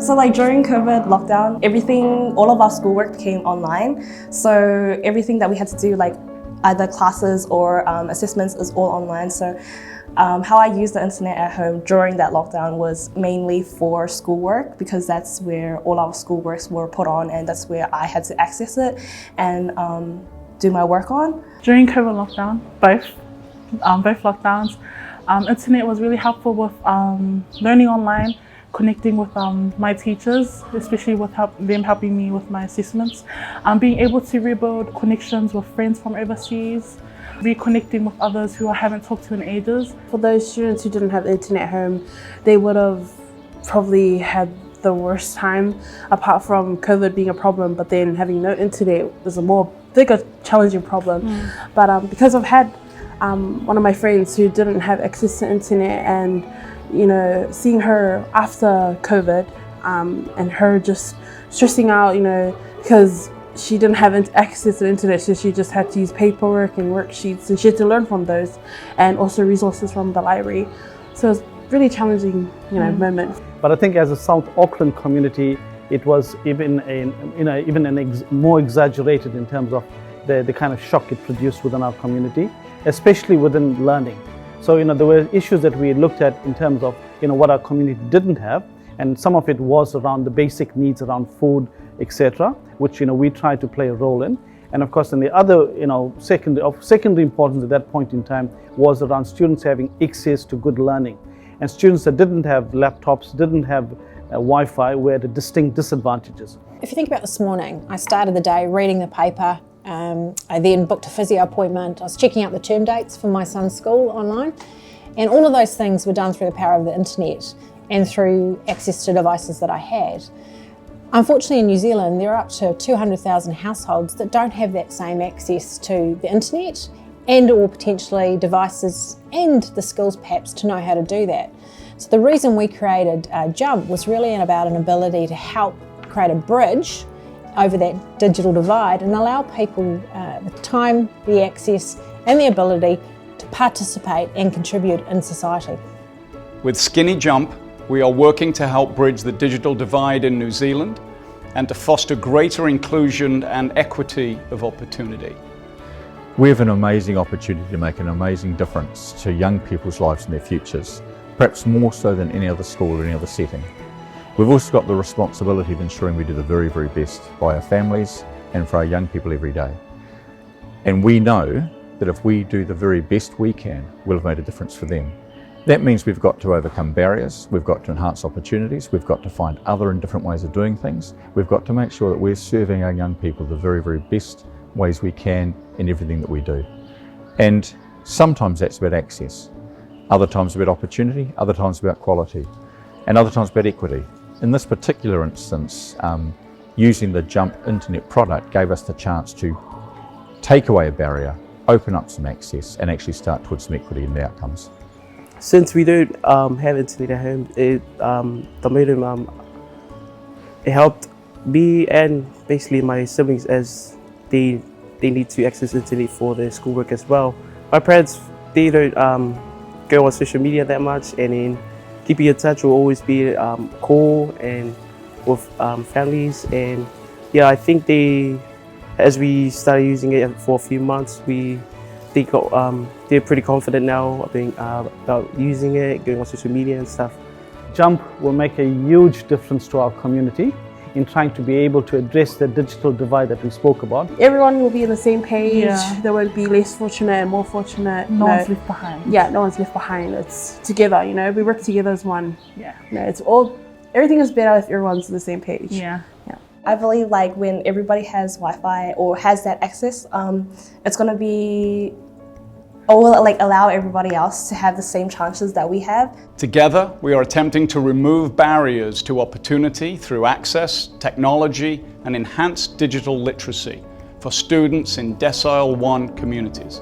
So like during COVID lockdown, all of our schoolwork became online. So everything that we had to do, like either classes or assessments, is all online. So how I used the internet at home during that lockdown was mainly for schoolwork, because that's where all our schoolworks were put on and that's where I had to access it and do my work on. During COVID lockdown, both lockdowns, internet was really helpful with learning online, connecting with my teachers, especially with them helping me with my assessments, being able to rebuild connections with friends from overseas, reconnecting with others who I haven't talked to in ages. For those students who didn't have the internet at home, they would have probably had the worst time, apart from COVID being a problem, but then having no internet was a bigger challenging problem. But because I've had one of my friends who didn't have access to internet, and seeing her after COVID and her just stressing out, because she didn't have access to the internet, so she just had to use paperwork and worksheets, and she had to learn from those, and also resources from the library. So it was really challenging, moment. But I think as a South Auckland community, it was even more exaggerated in terms of the kind of shock it produced within our community, especially within learning. So there were issues that we looked at in terms of what our community didn't have, and some of it was around the basic needs around food, etc., which we tried to play a role in. And of course, then the other secondary importance at that point in time was around students having access to good learning, and students that didn't have laptops, didn't have Wi-Fi, were at distinct disadvantages. If you think about this morning, I started the day reading the paper. I then booked a physio appointment. I was checking out the term dates for my son's school online, and all of those things were done through the power of the internet and through access to devices that I had. Unfortunately, in New Zealand, there are up to 200,000 households that don't have that same access to the internet and or potentially devices and the skills perhaps to know how to do that. So the reason we created Jump was really about an ability to help create a bridge over that digital divide and allow people the time, the access and the ability to participate and contribute in society. With Skinny Jump, we are working to help bridge the digital divide in New Zealand and to foster greater inclusion and equity of opportunity. We have an amazing opportunity to make an amazing difference to young people's lives and their futures, perhaps more so than any other school or any other setting. We've also got the responsibility of ensuring we do the very, very best by our families and for our young people every day. And we know that if we do the very best we can, we'll have made a difference for them. That means we've got to overcome barriers, we've got to enhance opportunities, we've got to find other and different ways of doing things. We've got to make sure that we're serving our young people the very, very best ways we can in everything that we do. And sometimes that's about access, other times about opportunity, other times about quality, and other times about equity. In this particular instance, using the Jump internet product gave us the chance to take away a barrier, open up some access, and actually start towards some equity in the outcomes. Since we don't have internet at home, the modem it helped me and basically my siblings, as they need to access internet for their schoolwork as well. My parents, they don't go on social media that much, and then keeping in touch will always be call and with families. And yeah, I think as we started using it for a few months, they're pretty confident now about using it, going on social media and stuff. Jump will make a huge difference to our community in trying to be able to address the digital divide that we spoke about. Everyone will be on the same page. Yeah. There won't be less fortunate and more fortunate. No one's left behind. Yeah, no one's left behind. It's together, we work together as one. Yeah. Everything is better if everyone's on the same page. Yeah. I believe like when everybody has Wi-Fi or has that access, it's going to be, or will like allow everybody else to have the same chances that we have. Together, we are attempting to remove barriers to opportunity through access, technology, and enhanced digital literacy for students in Decile 1 communities.